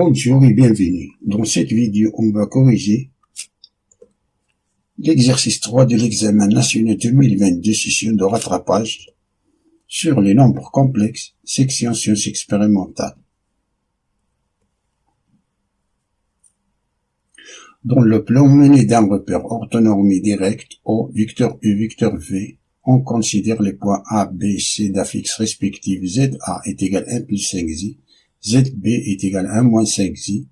Bonjour et bienvenue. Dans cette vidéo, on va corriger l'exercice 3 de l'examen national 2022 session de rattrapage sur les nombres complexes, section sciences expérimentales. Dans le plan mené d'un repère orthonormé direct O, vecteur U, vecteur V, on considère les points A, B, C d'affixes respectifs ZA est égal à 1 plus 5Z, ZB est égal à 1 moins 5Z,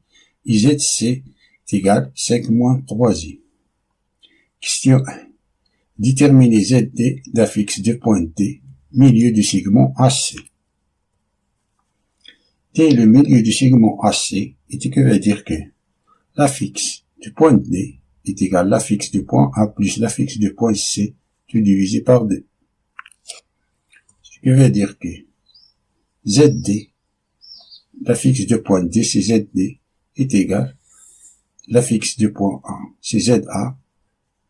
et ZC est égal à 5 moins 3Z. Question 1. Déterminer ZD d'affixe de point D, milieu du segment AC. D, le milieu du segment AC, est que veut dire que l'affixe du point D est égal à l'affixe du point A plus l'affixe du point C, tout divisé par 2. Ce qui veut dire que ZD, l'affixe du point D, c'est ZD, est égal à l'affixe du point A, c'est ZA,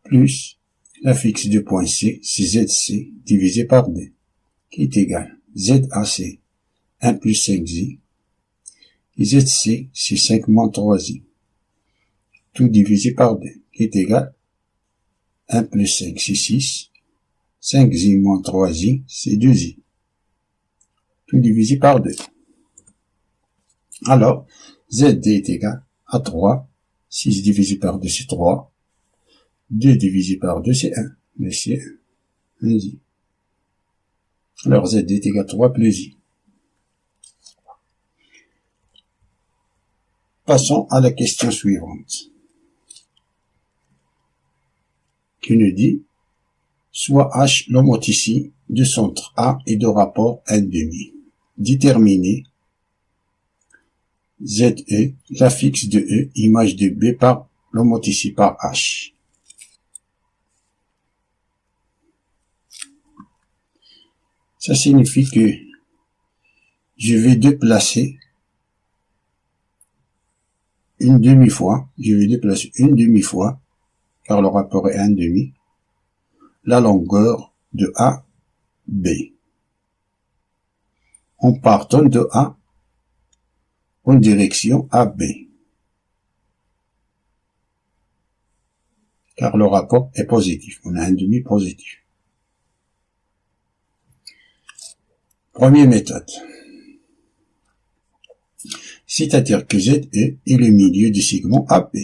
plus l'affixe du point C, c'est ZC, divisé par 2, qui est égal à ZAC, 1 plus 5Z, et ZC, c'est 5 moins 3Z, tout divisé par 2, qui est égal à 1 plus 5, c'est 6, 5Z moins 3Z, c'est 2Z, tout divisé par 2. Alors, ZD est égal à 3, 6 divisé par 2 c'est 3, 2 divisé par 2 c'est 1, mais c'est 1Z. Alors ZD est égal à 3 plus I. Passons à la question suivante, qui nous dit, soit H l'homothétie de centre A et de rapport 1,5. Déterminer ZE, l'affixe de E, image de B par l'homothétie par H. Ça signifie que je vais déplacer une demi-fois, car le rapport est 1,5, la longueur de A, B. En partant de A en direction AB, car le rapport est positif, on a 1,5 positif. Première méthode, c'est-à-dire que ZE est le milieu du segment AB.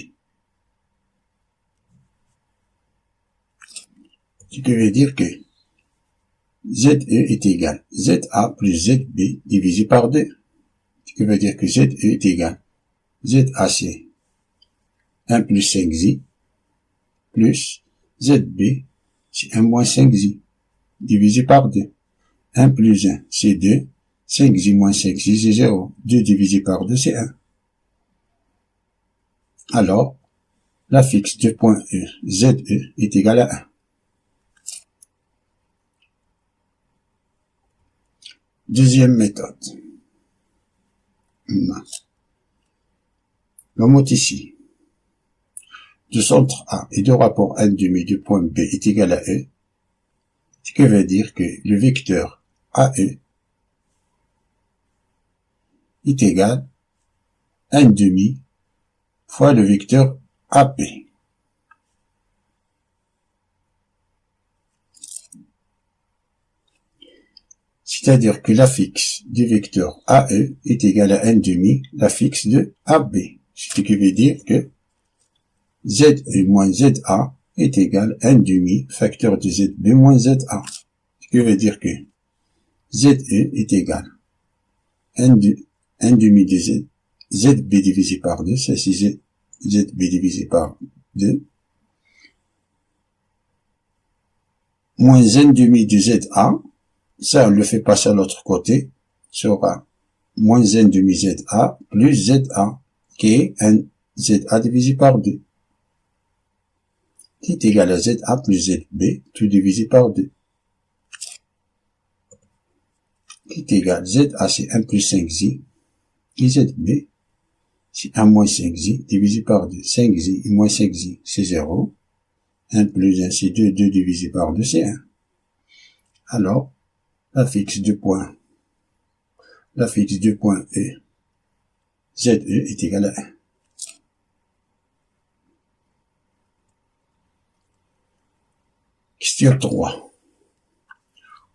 Ce qui veut dire que ZE est égal à ZA plus ZB divisé par 2. Ce qui veut dire que ZE est égal à ZAC 1 plus 5Z plus ZB c'est 1 moins 5Z divisé par 2. 1 plus 1 c'est 2, 5Z moins 5Z c'est 0, 2 divisé par 2 c'est 1. Alors, l'affixe de point E, ZE est égal à 1. Deuxième méthode. L'homothétie du centre A et de rapport 1,5 du point B est égal à E, ce qui veut dire que le vecteur AE est égal à 1,5 fois le vecteur AP. C'est-à-dire que l'affixe du vecteur AE est égal à 1,5 l'affixe de AB. Ce qui veut dire que ZE moins ZA est égal à 1,5 facteur de ZB moins ZA. Ce qui veut dire que ZE est égal à 1,5 de ZB divisé par 2, ça c'est ZB divisé par 2, moins 1,5 de ZA, ça on le fait passer à l'autre côté, sera moins 1,5 ZA plus ZA, qui est un ZA divisé par 2, qui est égal à ZA plus ZB, tout divisé par 2, qui est égal à ZA c'est 1 plus 5Z, et ZB c'est 1 moins 5Z divisé par 2, 5Z et moins 5Z c'est 0, 1 plus 1 c'est 2, 2 divisé par 2 c'est 1. Alors, l'affixe du point E ZE est égal à 1. Question 3.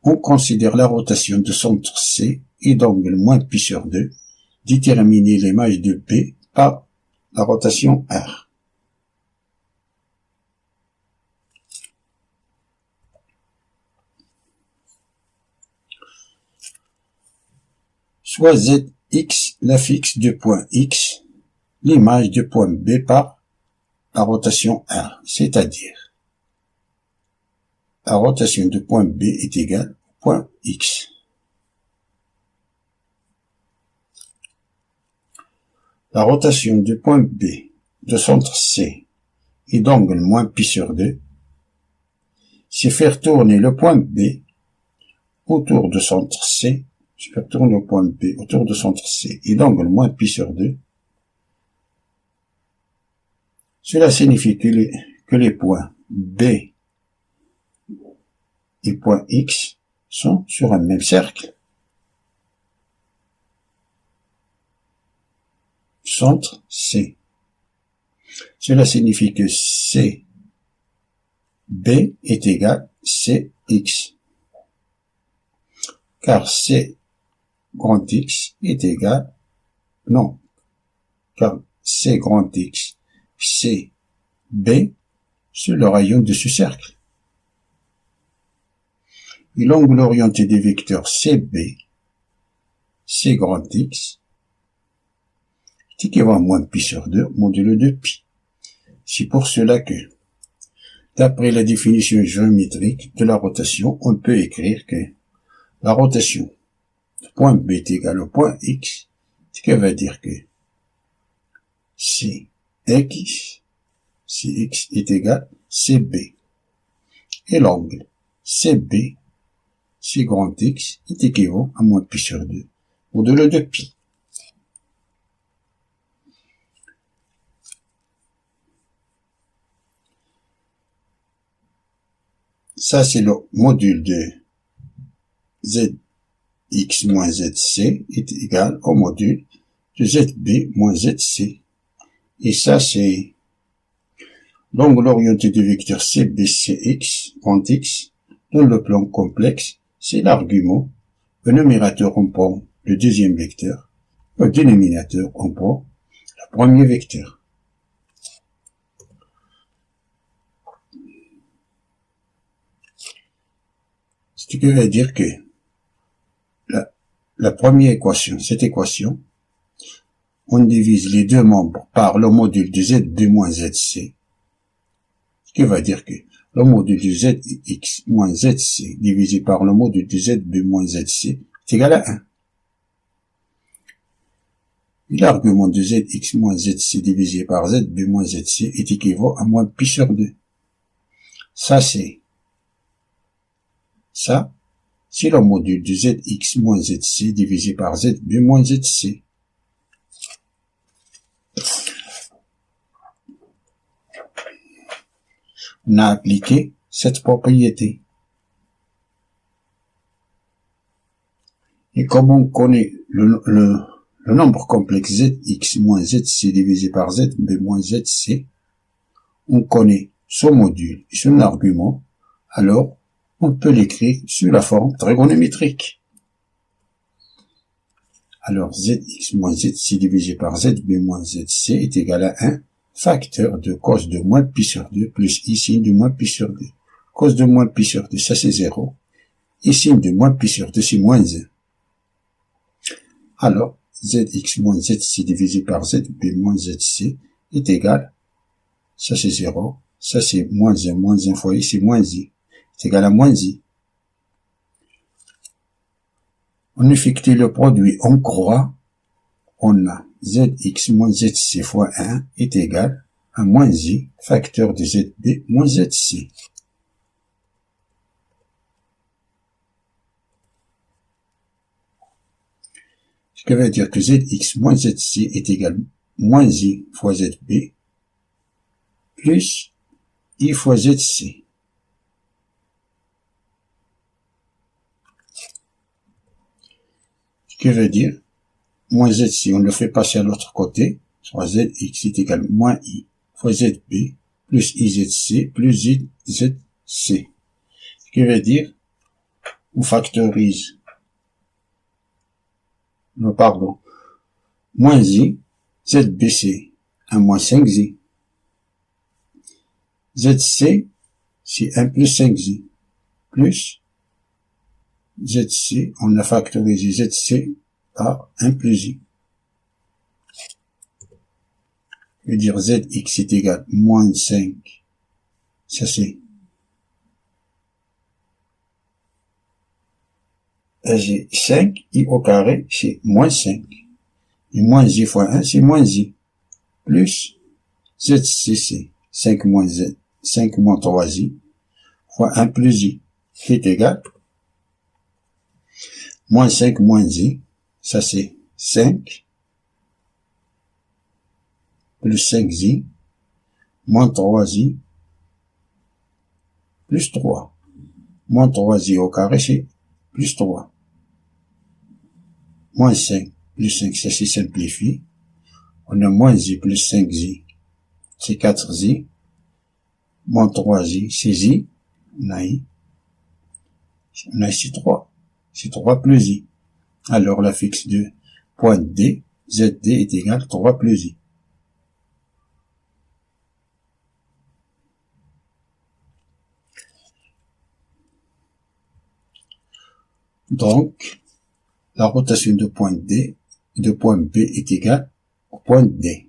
On considère la rotation de centre C et d'angle moins pi sur 2. Déterminer l'image de P par la rotation R. Soit Zx, l'affixe du point X, l'image du point B par la rotation R, c'est-à-dire la rotation du point B est égale au point X. La rotation du point B de centre C et d'angle moins pi sur 2, c'est faire tourner le point B autour de centre C, faire tourner le point B autour de centre C et d'angle moins pi sur 2. Cela signifie que les points B et point X sont sur un même cercle. Centre C. Cela signifie que CB est égal à CX. Car C grand X est égal, non, car C grand X, CB, c'est le rayon de ce cercle. Et l'angle orienté des vecteurs CB, C grand X, est équivalent à moins pi sur 2 modulo de pi. C'est pour cela que, d'après la définition géométrique de la rotation, on peut écrire que la rotation du point B est égale au point X, ce qui veut dire que CX est égal à CB. Et l'angle CB, C grand X, est équivalent à moins pi sur 2 modulo de pi. Ça, c'est le module de Zx moins Zc est égal au module de Zb moins Zc. Et ça, c'est l'angle orienté du vecteur CBCX, grand X, dans le plan complexe, c'est l'argument. Au numérateur, on prend le deuxième vecteur. Au dénominateur, on prend le premier vecteur. Ce qui veut dire que la première équation, cette équation, on divise les deux membres par le module de Zb moins Zc. Ce qui veut dire que le module de Zx moins Zc divisé par le module de Zb moins Zc est égal à 1. Et l'argument de Zx moins Zc divisé par Zb moins Zc est équivalent à moins pi sur 2. Ça, c'est le module de Zx moins Zc divisé par Zb moins Zc. On a appliqué cette propriété. Et comme on connaît le nombre complexe Zx moins Zc divisé par Zb moins Zc, on connaît son module et son argument, alors on peut l'écrire sous la forme trigonométrique. Alors Zx moins Zc divisé par Zb moins Zc est égal à 1 facteur de cos de moins pi sur 2 plus i sin de moins pi sur 2. Cos de moins pi sur 2, ça c'est 0. I sin de moins pi sur 2, c'est moins 1. Alors, Zx moins Zc divisé par Zb moins Zc est égal, ça c'est 0, ça c'est moins 1 fois i, c'est moins i, c'est égal à moins i. On effectue le produit en croix, on a Zx moins Zc fois 1 est égal à moins i, facteur de Zb moins Zc. Ce qui veut dire que Zx moins Zc est égal à moins i fois Zb plus i fois Zc. Ce qui veut dire moins z si on le fait passer à l'autre côté, soit zx est égal à moins i fois zb plus izc plus izc. Ce qui veut dire, on factorise, non pardon, moins i, zb c'est 1 moins 5z, zc c'est 1 plus 5z, plus zc, on a factorisé zc par 1 plus i. Je veux dire zx est égal à moins 5, ça c'est j'ai 5, i au carré, c'est moins 5. Et moins i fois 1, c'est moins i. Plus zc, c'est 5 moins z, 5 moins 3i, fois 1 plus i, qui est égal. Moins 5 moins i, ça c'est 5, plus 5i, moins 3i, plus 3. Moins 3i au carré, c'est plus 3. Moins 5 plus 5, ça se simplifie. On a moins i plus 5i, c'est 4i. Moins 3i, c'est i. On a ici 3. C'est 3 plus i. Alors la fixe de point D, ZD est égal à 3 plus i. Donc, la rotation de point D, de point B est égale au point D.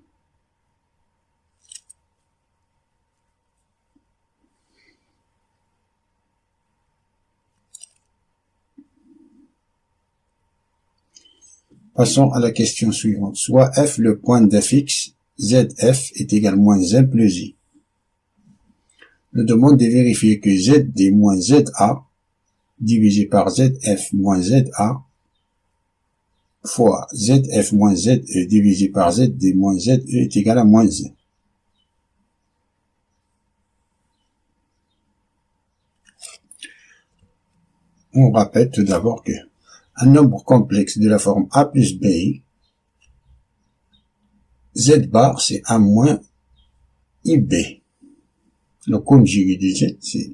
Passons à la question suivante. Soit f le point d'fx, zf est égal à moins 1 plus i. Nous demande de vérifier que zd moins za divisé par zf moins za fois zf moins ze divisé par zd moins ze est égal à moins 1. On rappelle tout d'abord que un nombre complexe de la forme a plus bi, z bar c'est a moins ib. Le conjugué de z c'est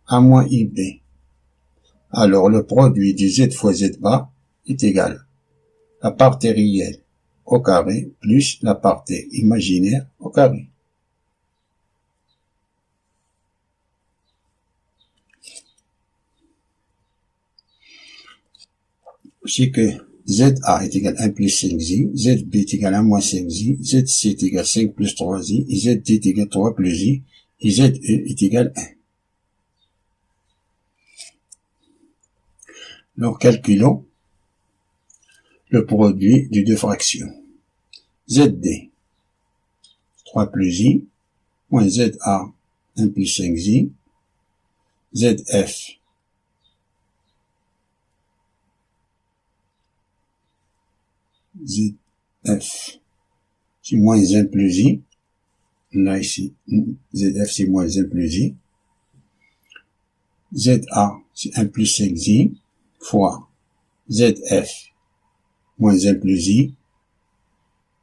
a moins ib. Alors le produit de z fois z bar est égal à la partie réelle au carré plus la partie imaginaire au carré. C'est que ZA est égal à 1 plus 5i, ZB est égal à moins 5i, ZC est égal à 5 plus 3i, et ZD est égal à 3 plus i, et ZE est égal à 1. Donc calculons le produit des deux fractions. ZD, 3 plus i, moins ZA, 1 plus 5i, ZF, ZF, c'est moins 1 plus i. Là, ici, ZF, c'est moins 1 plus i. ZA, c'est 1 plus 5i, fois ZF, moins 1 plus i.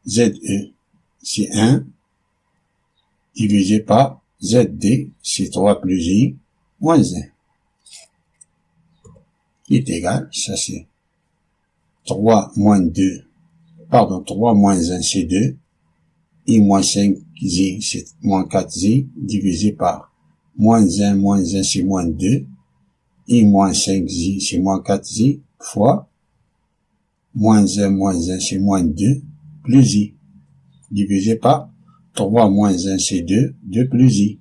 ZE, c'est 1, divisé par ZD, c'est 3 plus i, moins 1. Qui est égal, ça c'est 3 moins 2, pardon, 3 moins 1, c'est 2, i moins 5i, c'est moins 4i, divisé par moins 1, c'est moins 2, i moins 5i, c'est moins 4i, fois moins 1, c'est moins 2, plus i, divisé par 3 moins 1, c'est 2, 2 plus i.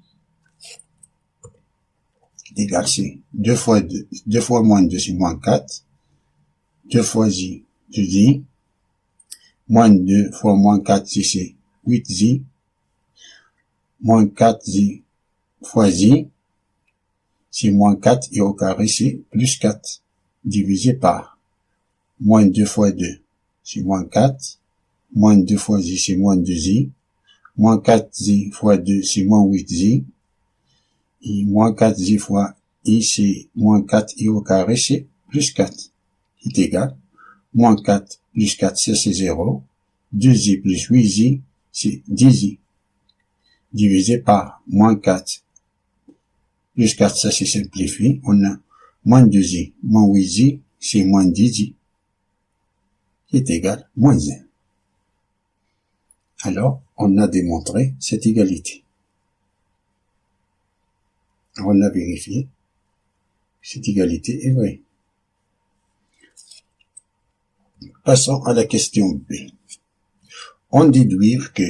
Égal, c'est 2 fois 2, 2 fois moins 2, c'est moins 4, 2 fois i, 2i, moins 2 fois moins 4, c'est 8i, moins 4i fois i, c'est moins 4, et au carré, c'est plus 4, divisé par moins 2 fois 2, c'est moins 4, moins 2 fois i, c'est moins 2i, moins 4i fois 2, c'est moins 8i, et moins 4i fois i, c'est moins 4i au carré, c'est plus 4, qui est égal, moins 4 plus 4c, c'est 0. 2i plus 8i, c'est 10i. Divisé par moins 4. Plus 4, ça se simplifie. On a moins 2i, moins 8i, c'est moins 10i. Qui est égal moins 1. Alors, on a démontré cette égalité. On a vérifié. Cette égalité est vraie. Passons à la question B. On déduit que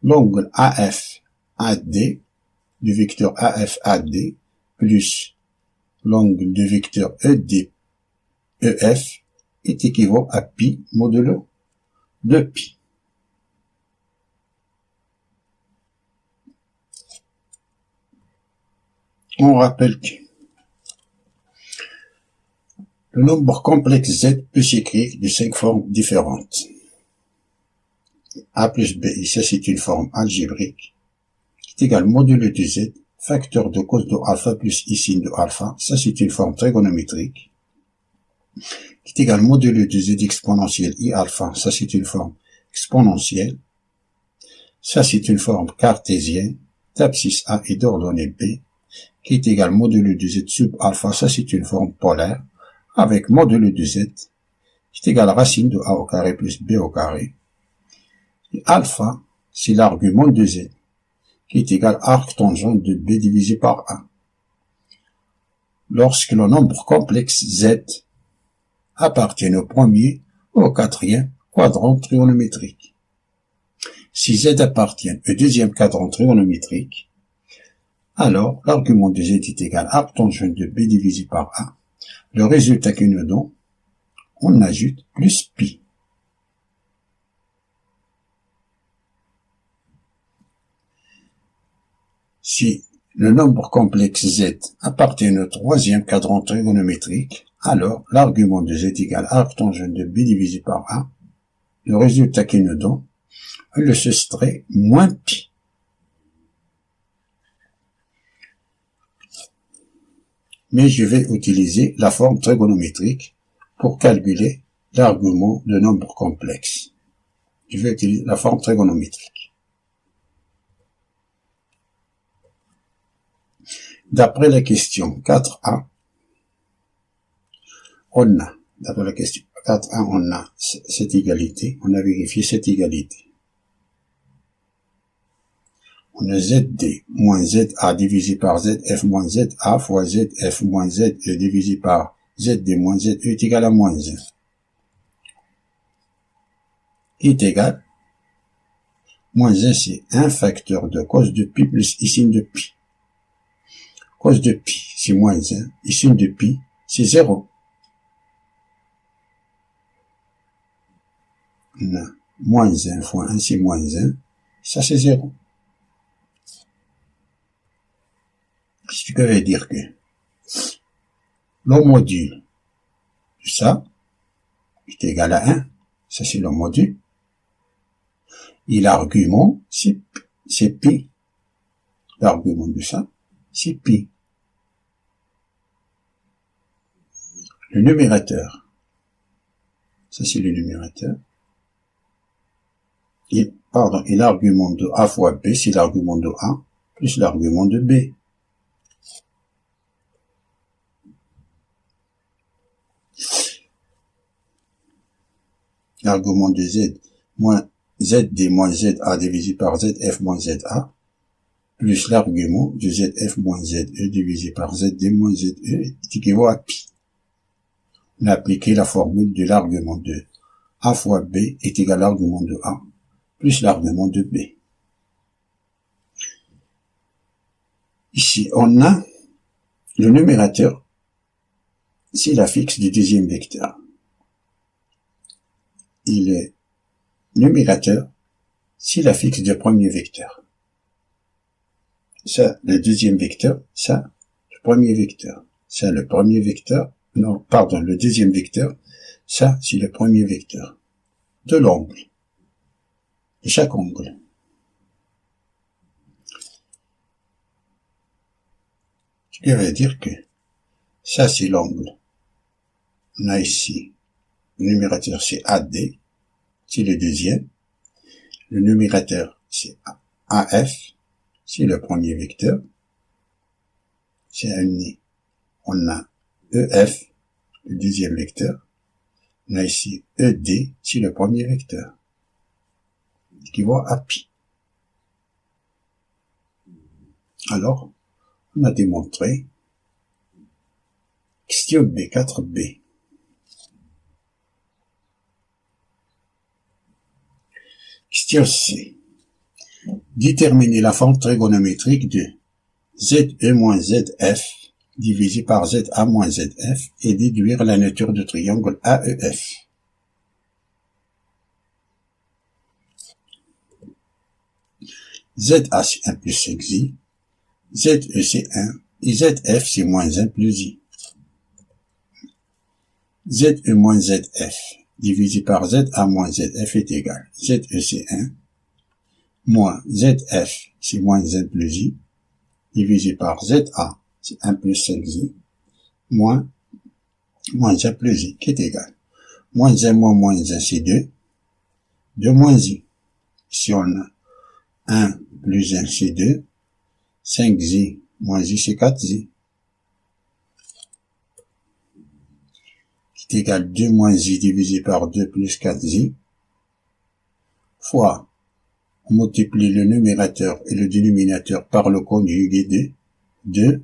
l'angle AF AD du vecteur AF AD plus l'angle du vecteur ED EF est équivalent à pi modulo de pi. On rappelle que le nombre complexe Z peut s'écrire de 5 formes différentes. A plus B, ici c'est une forme algébrique, qui est égale modulo de Z, facteur de cos de alpha plus I sin de alpha, ça c'est une forme trigonométrique, qui est égale modulo de Z exponentielle I alpha, ça c'est une forme exponentielle, ça c'est une forme cartésienne, d'abscisse A et d'ordonnée B, qui est égal modulo de Z sub alpha, ça c'est une forme polaire, avec modulo de Z, qui est égal racine de A au carré plus B au carré. Et alpha, c'est l'argument de Z, qui est égal arc tangent de B divisé par A. Lorsque le nombre complexe Z appartient au premier ou au quatrième quadrant trigonométrique. Si Z appartient au deuxième quadrant trigonométrique, alors l'argument de Z est égal à arc tangent de B divisé par A. Le résultat que nous donne, on ajoute plus pi. Si le nombre complexe Z appartient au troisième quadrant trigonométrique, alors l'argument de Z est égal à arc tangent de B divisé par A. Le résultat que nous donne, on le soustrait moins pi. Mais je vais utiliser la forme trigonométrique pour calculer l'argument de nombre complexe. Je vais utiliser la forme trigonométrique. D'après la question 4a, on a, d'après la question 4a, on a cette égalité, on a vérifié cette égalité. On a ZD moins ZA divisé par ZF moins ZA fois ZF moins ZE divisé par ZD moins ZE est égal à moins 1. Qui est égal, moins 1 c'est un facteur de cos de pi plus I sin de pi. Cos de pi c'est moins 1, I sin de pi c'est 0. On a moins 1 fois 1 c'est moins 1, ça c'est 0. Ce qui veut dire que le module de ça est égal à 1, ça c'est le module, et l'argument c'est pi, l'argument de ça c'est pi. Le numérateur, ça c'est le numérateur, et l'argument de A fois B c'est l'argument de A plus l'argument de B. L'argument de Z moins ZD moins ZA divisé par ZF moins ZA, plus l'argument de ZF moins ZE divisé par ZD moins ZE est équivalent à pi. On a appliqué la formule de l'argument de A fois B est égal à l'argument de A plus l'argument de B. Ici, on a le numérateur, c'est l'affixe du deuxième vecteur. Et le numérateur, c'est l'affixe du premier vecteur. Ça, le deuxième vecteur, ça, le premier vecteur. Ça, le premier vecteur, non, pardon, le deuxième vecteur, ça, c'est le premier vecteur. De l'angle. De chaque angle. Ce qui veut dire que ça, c'est l'angle. On a ici Le numérateur, c'est AD, c'est le deuxième. Le numérateur, c'est AF, c'est le premier vecteur. C'est amené. On a EF, le deuxième vecteur. On a ici ED, c'est le premier vecteur. Qui va à pi. Alors, on a démontré. Question B4b. Question C. Déterminer la forme trigonométrique de ZE moins ZF divisé par ZA moins ZF et déduire la nature du triangle AEF. ZA c'est 1 plus 5i, ZE c'est 1 et ZF c'est moins 1 plus i. ZE moins ZF divisé par ZA moins ZF est égal. ZE c'est 1 moins ZF c'est moins 1 plus i divisé par ZA c'est 1 plus 5i moins 1 plus i qui est égal. Moins 1 moins 1 c'est 2. 2 moins i. Si on a 1 plus 1 c'est 2. 5i moins i c'est 4i. Qui est égal 2 moins i divisé par 2 plus 4i. Fois, on multiplie le numérateur et le dénominateur par le conjugué de 2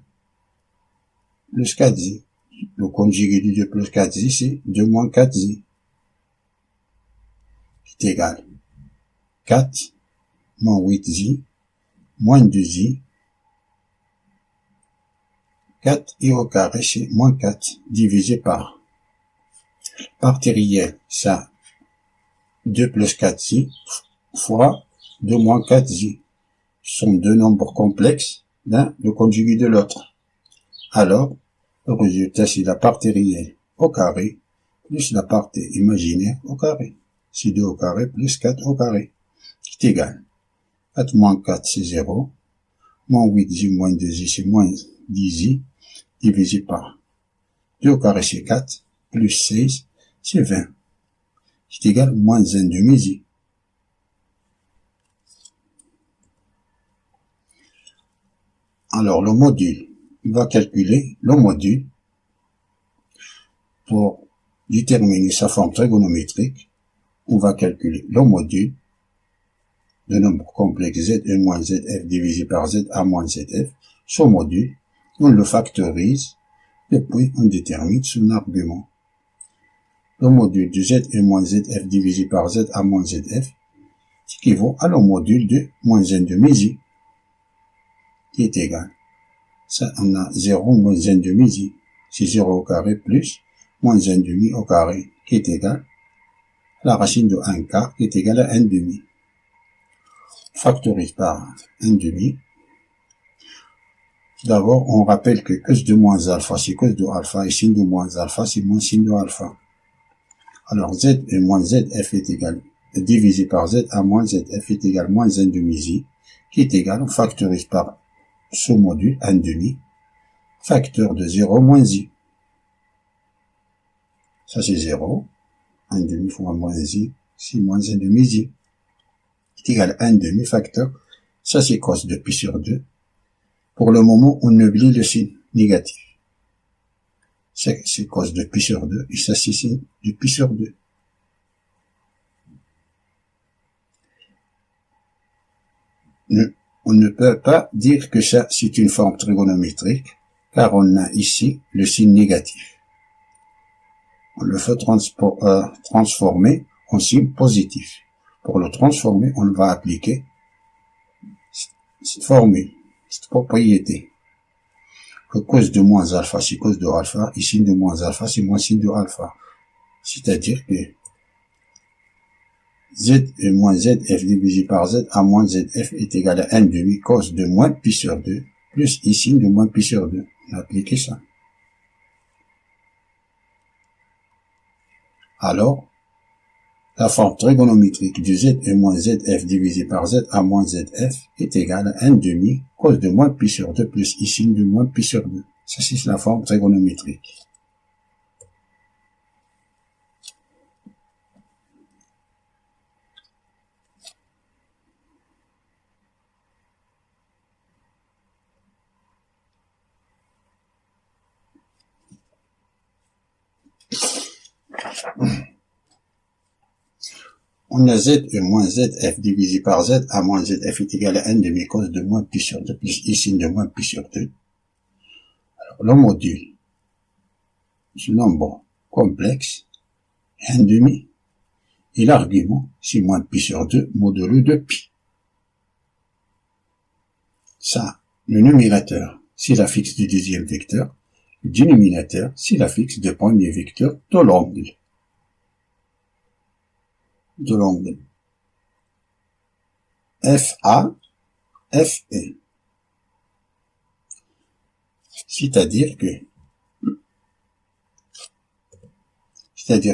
plus 4i. Le conjugué de 2 plus 4i c'est 2 moins 4i. Qui est égal 4 moins 8i moins 2i. 4i au carré c'est moins 4 divisé par partie réelle, ça 2 plus 4i fois 2 moins 4i. Ce sont deux nombres complexes, l'un le conjugué de l'autre. Alors, le résultat c'est la partie réelle au carré plus la partie imaginaire au carré. C'est 2 au carré plus 4 au carré. Qui est égal 4 moins 4 c'est 0. Moins 8i moins 2i c'est moins 10i. Divisé par 2 au carré c'est 4. Plus 16 c'est 20. Qui est égal moins 1 demi-i. Alors le module, on va calculer le module pour déterminer sa forme trigonométrique. On va calculer le module de nombre complexe ZE moins ZF divisé par ZA moins ZF. Ce module, on le factorise et puis on détermine son argument. Le module de ZE moins ZF divisé par ZA moins ZF équivaut à le module de moins 1 demi-i qui est égal. Ça, on a 0 moins 1 demi-i. C'est 0 au carré plus moins 1 demi au carré qui est égal à la racine de 1 quart qui est égal à 1 demi. Factorise par 1 demi. D'abord, on rappelle que cos de moins alpha, c'est cos de alpha, et sin de moins alpha, c'est moins sin de alpha. Alors, Z et moins ZF est égal, divisé par Z à moins ZF est égal moins 1 demi-i, qui est égal, on factorise par ce module 1 demi, facteur de 0 moins i. Ça, c'est 0. 1 demi fois moins i, c'est moins 1 demi-i. Est égal à 1 demi facteur. Ça, c'est cos de pi sur 2. Pour le moment, on oublie le signe négatif. C'est cos de pi sur 2. Et ça, c'est signe de pi sur 2. On ne peut pas dire que ça, c'est une forme trigonométrique, car on a ici le signe négatif. On le fait transformer en signe positif. Pour le transformer, on va appliquer cette formule, cette propriété. Que cos de moins alpha, c'est cos de alpha, et sin de moins alpha, c'est moins sin de alpha. C'est-à-dire que Z et moins ZF divisé par Z à moins ZF est égal à 1 demi cos de moins pi sur 2 plus I sin de moins pi sur 2. On a appliqué ça. Alors, la forme trigonométrique du Z et moins ZF divisé par Z à moins ZF est égale à 1 demi cos de moins pi sur 2 plus I sin de moins pi sur 2. Ça, c'est la forme trigonométrique. On a z et moins zf divisé par z, a moins zf est égal à 1 demi-cos de moins pi sur 2 plus i sin de moins pi sur 2. Alors, le module du nombre complexe est 1 demi. Et l'argument, c'est moins pi sur 2 modulo de pi. Ça, le numérateur, c'est la fixe du deuxième vecteur. Le dénominateur, c'est la fixe du premier vecteur de l'angle. FA, FE. C'est-à-dire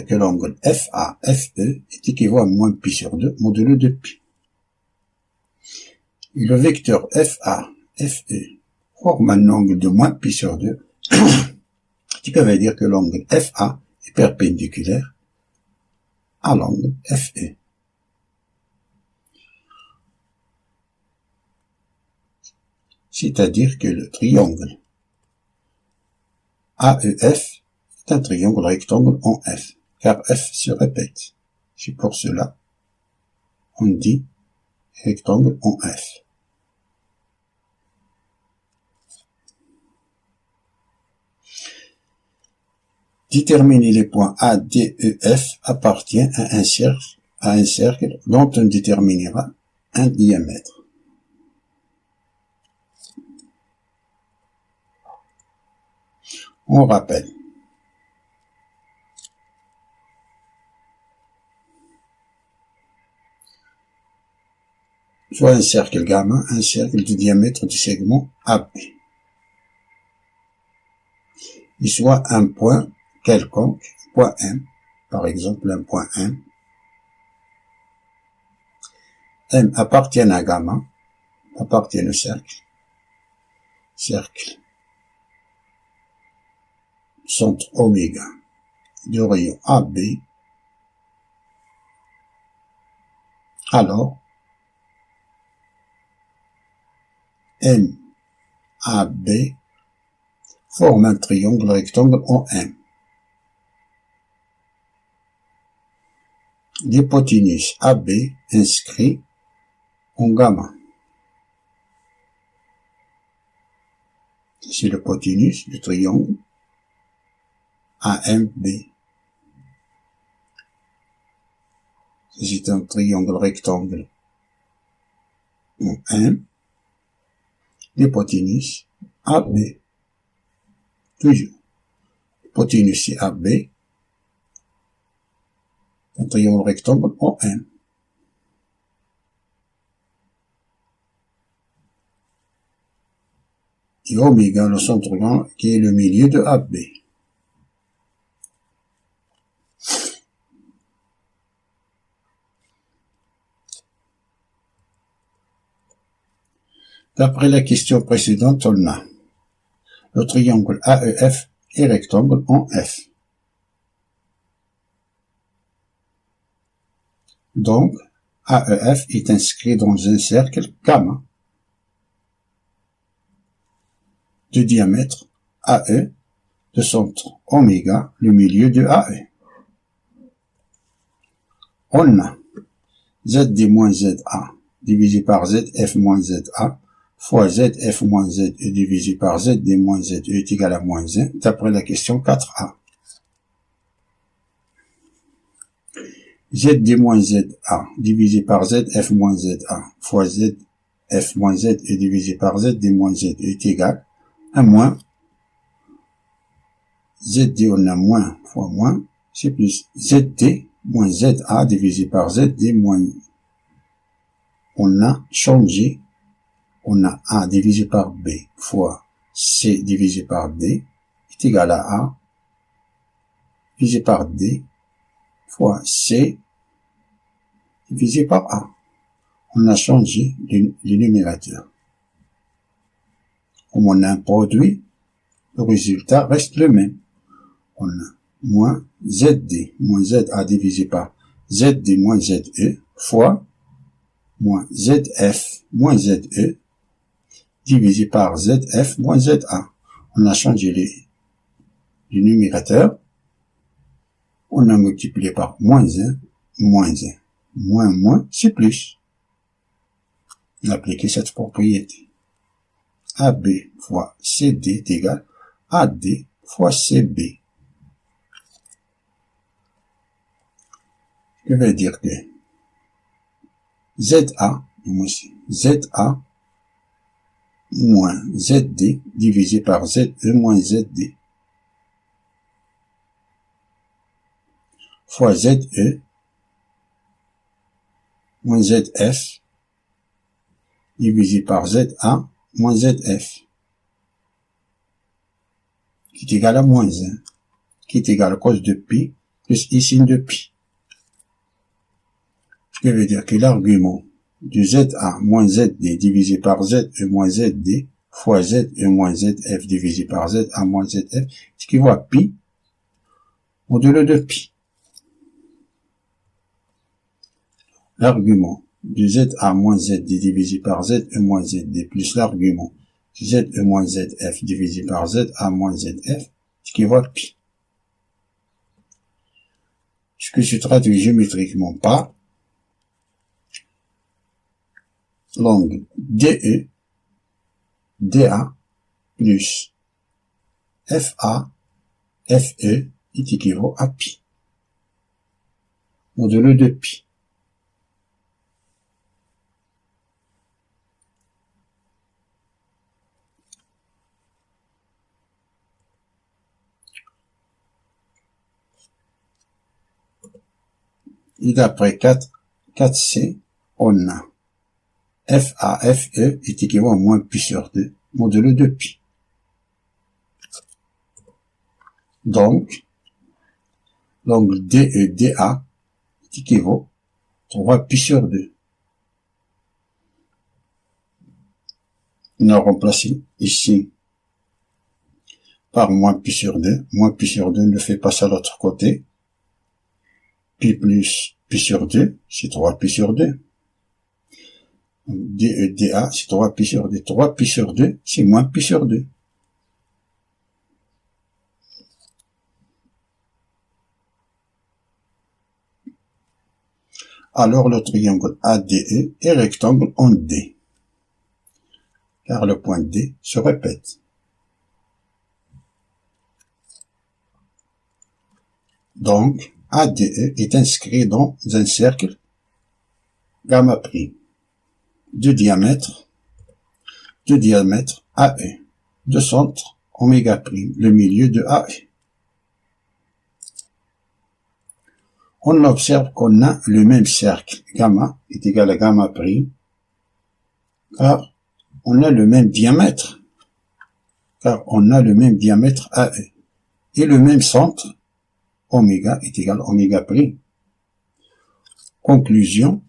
que l'angle FA, FE est équivalent à moins pi sur 2 modulo de pi. Et le vecteur FA, FE forme un angle de moins pi sur 2, ce qui veut dire que l'angle FA est perpendiculaire à l'angle FE. C'est-à-dire que le triangle AEF est un triangle rectangle en F, car F se répète. C'est pour cela on dit rectangle en F. Déterminer les points A, D, E, F appartient à un cercle dont on déterminera un diamètre. On rappelle. Soit un cercle gamma, un cercle du diamètre du segment AB. Et soit un point quelconque, point M, par exemple un point M. M appartient à gamma, appartient au cercle. Centre oméga du rayon AB. Alors, M, AB forme un triangle rectangle en M. L'hypoténuse AB inscrit en gamma. C'est l'hypoténuse du triangle AMB. C'est un triangle rectangle en M. L'hypoténuse AB. Toujours. L'hypoténuse c'est AB. Un triangle rectangle en M. Et oméga, le centre rond, qui est le milieu de AB. D'après la question précédente, on a le triangle AEF est rectangle en F. Donc, AEF est inscrit dans un cercle gamma de diamètre AE, de centre oméga, le milieu de AE. On a ZD moins ZA divisé par ZF moins ZA fois ZF moins ZE divisé par ZD moins ZE est égal à moins 1, d'après la question 4a. ZD moins ZA divisé par ZF moins ZA fois ZF moins ZE divisé par ZD moins ZE est égal à moins ZD, on a moins fois moins, c'est plus ZD moins ZA divisé par ZD moins. On a changé, on a A divisé par B fois C divisé par D est égal à A divisé par D fois C divisé par A. On a changé le numérateur. Comme on a un produit, le résultat reste le même. On a moins ZD moins ZA divisé par ZD moins ZE fois moins ZF moins ZE divisé par ZF moins ZA. On a changé le numérateur. On a multiplié par moins 1, moins 1. Moins, c'est plus. On a appliqué cette propriété. AB fois CD est égal à AD fois CB. Je vais dire que ZA moins ZD divisé par ZE moins ZD fois ZE moins ZF divisé par ZA moins ZF qui est égal à moins 1, qui est égal à cos de pi plus I sin de pi. Ce qui veut dire que l'argument du ZA moins ZD divisé par ZE moins ZD fois ZE moins ZF divisé par ZA moins ZF, ce qui vaut pi modulo de pi. L'argument du ZA moins ZD divisé par ZE moins ZD plus l'argument du ZE moins ZF divisé par ZA moins ZF, ce qui vaut pi. Ce que je traduis géométriquement par l'angle DE, DA plus FA, FE est équivaut à pi, modulo de pi. Et d'après 4C, on a FA, FE est équivalent à moins pi sur 2, modulo de pi. Donc, l'angle DE, DA est équivalent à 3 pi sur 2. On a remplacé ici par moins pi sur 2. Moins pi sur 2 le fait passer à l'autre côté. Pi plus pi sur 2, c'est 3 pi sur 2. DE, DA, c'est 3 pi sur 2. 3 pi sur 2, c'est moins pi sur 2. Alors le triangle ADE est rectangle en D, car le point D se répète. Donc, ADE est inscrit dans un cercle gamma prime de diamètre AE, de centre oméga prime, le milieu de AE. On observe qu'on a le même cercle gamma est égal à gamma prime, car on a le même diamètre, AE, et le même centre oméga est égal à oméga prime. Conclusion,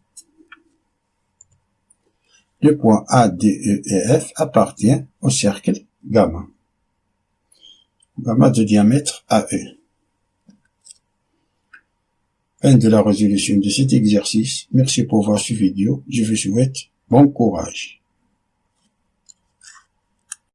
le point A, D, E et F appartient au cercle gamma de diamètre AE. Fin de la résolution de cet exercice. Merci pour votre vidéo. Je vous souhaite bon courage.